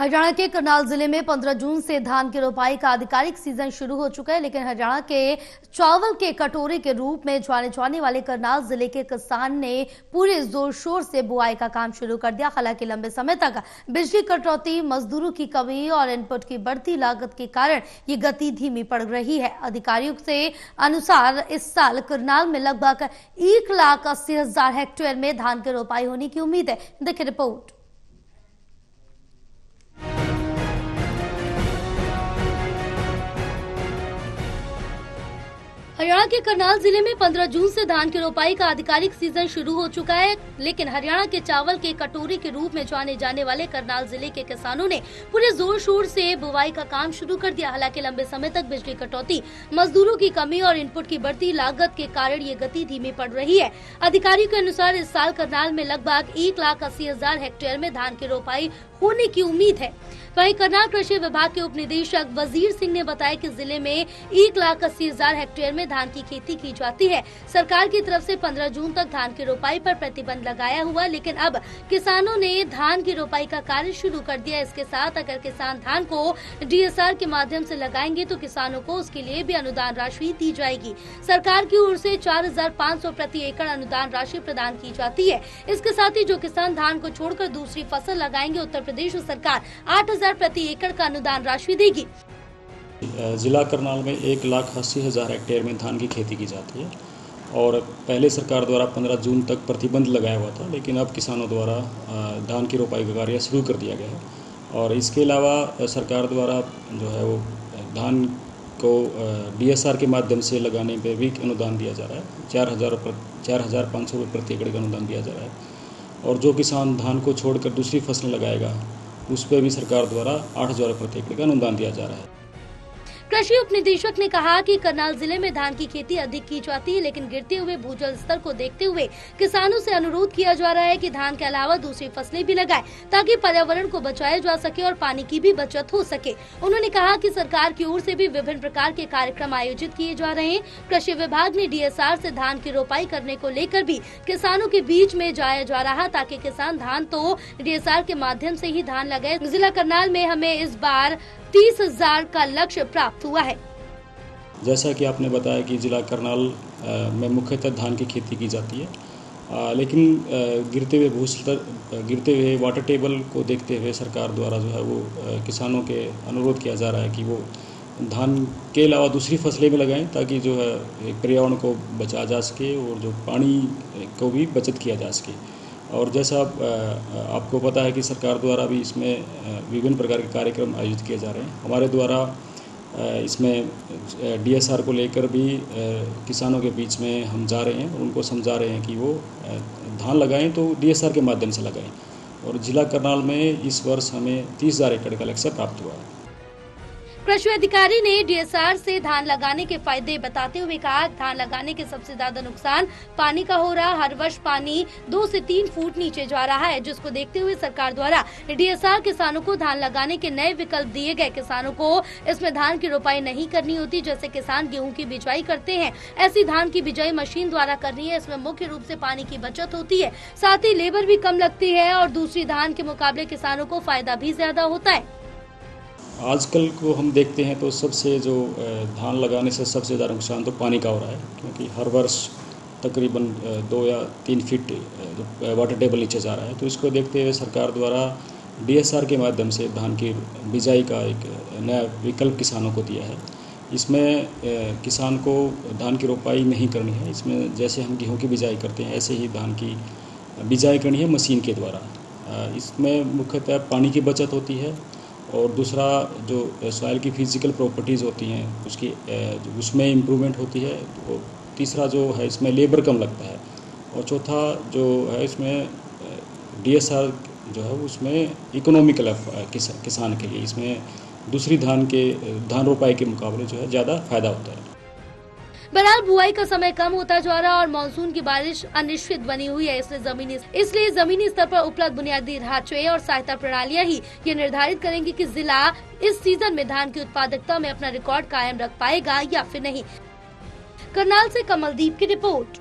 हरियाणा के करनाल जिले में 15 जून से धान की रोपाई का आधिकारिक सीजन शुरू हो चुका है, लेकिन हरियाणा के चावल के कटोरे के रूप में जाने वाले करनाल जिले के किसान ने पूरे जोर शोर से बुआई का काम शुरू कर दिया। हालांकि लंबे समय तक बिजली कटौती, मजदूरों की कमी और इनपुट की बढ़ती लागत के कारण ये गति धीमी पड़ रही है। अधिकारियों से अनुसार इस साल करनाल में लगभग 1,80,000 हेक्टेयर में धान की रोपाई होने की उम्मीद है। देखिए रिपोर्ट। हरियाणा के करनाल जिले में 15 जून से धान की रोपाई का आधिकारिक सीजन शुरू हो चुका है, लेकिन हरियाणा के चावल के कटोरी के रूप में जाने वाले करनाल जिले के किसानों ने पूरे जोर शोर से बुवाई का काम शुरू कर दिया। हालांकि लंबे समय तक बिजली कटौती, मजदूरों की कमी और इनपुट की बढ़ती लागत के कारण ये गति धीमी पड़ रही है। अधिकारियों के अनुसार इस साल करनाल में लगभग 1,80,000 हेक्टेयर में धान की रोपाई होने की उम्मीद है। वहीं करनाल कृषि विभाग के उप निदेशक वजीर सिंह ने बताया कि जिले में 1,80,000 हेक्टेयर में धान की खेती की जाती है। सरकार की तरफ से 15 जून तक धान की रोपाई पर प्रतिबंध लगाया हुआ, लेकिन अब किसानों ने धान की रोपाई का कार्य शुरू कर दिया। इसके साथ अगर किसान धान को DSR के माध्यम से लगाएंगे तो किसानों को उसके लिए भी अनुदान राशि दी जाएगी। सरकार की ओर से 4,500 प्रति एकड़ अनुदान राशि प्रदान की जाती है। इसके साथ ही जो किसान धान को छोड़कर दूसरी फसल लगाएंगे, उत्तर प्रदेश सरकार 8,000 प्रति एकड़ का अनुदान राशि देगी। जिला करनाल में 1,80,000 हेक्टेयर में धान की खेती की जाती है और पहले सरकार द्वारा 15 जून तक प्रतिबंध लगाया हुआ था, लेकिन अब किसानों द्वारा धान की रोपाई का कार्य शुरू कर दिया गया है। और इसके अलावा सरकार द्वारा जो है वो धान को DSR के माध्यम से लगाने पे भी अनुदान दिया जा रहा है। 4,500 रुपये प्रति एकड़ का अनुदान दिया जा रहा है। और जो किसान धान को छोड़कर दूसरी फसलें लगाएगा उस पर भी सरकार द्वारा 8,000 प्रति एकड़ का अनुदान दिया जा रहा है। कृषि उप निदेशक ने कहा कि करनाल जिले में धान की खेती अधिक की जाती है, लेकिन गिरते हुए भूजल स्तर को देखते हुए किसानों से अनुरोध किया जा रहा है कि धान के अलावा दूसरी फसलें भी लगाएं, ताकि पर्यावरण को बचाया जा सके और पानी की भी बचत हो सके। उन्होंने कहा कि सरकार की ओर से भी विभिन्न प्रकार के कार्यक्रम आयोजित किए जा रहे हैं। कृषि विभाग ने DSR से धान की रोपाई करने को लेकर भी किसानों के बीच में जाया जा रहा, ताकि किसान धान तो DSR के माध्यम से ही धान लगाए। जिला करनाल में हमें इस बार 30,000 का लक्ष्य प्राप्त हुआ है। जैसा कि आपने बताया कि जिला करनाल में मुख्यतः धान की खेती की जाती है, लेकिन गिरते हुए वाटर टेबल को देखते हुए सरकार द्वारा जो है वो किसानों के अनुरोध किया जा रहा है कि वो धान के अलावा दूसरी फसलें भी लगाएं, ताकि जो है पर्यावरण को बचाया जा सके और जो पानी को भी बचत किया जा सके। और जैसा आपको पता है कि सरकार द्वारा भी इसमें विभिन्न प्रकार के कार्यक्रम आयोजित किए जा रहे हैं। हमारे द्वारा इसमें DSR को लेकर भी किसानों के बीच में हम जा रहे हैं, उनको समझा रहे हैं कि वो धान लगाएं तो DSR के माध्यम से लगाएं। और जिला करनाल में इस वर्ष हमें 30,000 एकड़ का लक्ष्य प्राप्त हुआ है। कृषि अधिकारी ने DSR से धान लगाने के फायदे बताते हुए कहा, धान लगाने के सबसे ज्यादा नुकसान पानी का हो रहा। हर वर्ष पानी 2 से 3 फुट नीचे जा रहा है, जिसको देखते हुए सरकार द्वारा DSR किसानों को धान लगाने के नए विकल्प दिए गए। किसानों को इसमें धान की रोपाई नहीं करनी होती। जैसे किसान गेहूं की बिजाई करते हैं, ऐसी धान की बिजाई मशीन द्वारा करनी है। इसमें मुख्य रूप से पानी की बचत होती है, साथ ही लेबर भी कम लगती है और दूसरी धान के मुकाबले किसानों को फायदा भी ज्यादा होता है। आजकल को हम देखते हैं तो सबसे जो धान लगाने से सबसे ज़्यादा नुकसान तो पानी का हो रहा है, क्योंकि हर वर्ष तकरीबन 2 या 3 फीट वाटर टेबल नीचे जा रहा है। तो इसको देखते हुए सरकार द्वारा DSR के माध्यम से धान की बिजाई का एक नया विकल्प किसानों को दिया है। इसमें किसान को धान की रोपाई नहीं करनी है। इसमें जैसे हम गेहूँ की बिजाई करते हैं, ऐसे ही धान की बिजाई करनी है मशीन के द्वारा। इसमें मुख्यतः पानी की बचत होती है और दूसरा जो सॉइल की फिजिकल प्रॉपर्टीज़ होती हैं उसमें इम्प्रूवमेंट होती है। तो तीसरा जो है इसमें लेबर कम लगता है और चौथा जो है इसमें DSR जो है उसमें इकोनॉमिकल है किसान के लिए। इसमें दूसरी धान रोपाई के मुकाबले जो है ज़्यादा फायदा होता है। बहरहाल बुआई का समय कम होता जा रहा और मानसून की बारिश अनिश्चित बनी हुई है। इसलिए जमीनी स्तर पर उपलब्ध बुनियादी ढांचे और सहायता प्रणालियां ही ये निर्धारित करेंगी कि जिला इस सीजन में धान की उत्पादकता में अपना रिकॉर्ड कायम रख पाएगा या फिर नहीं। करनाल से कमलदीप की रिपोर्ट।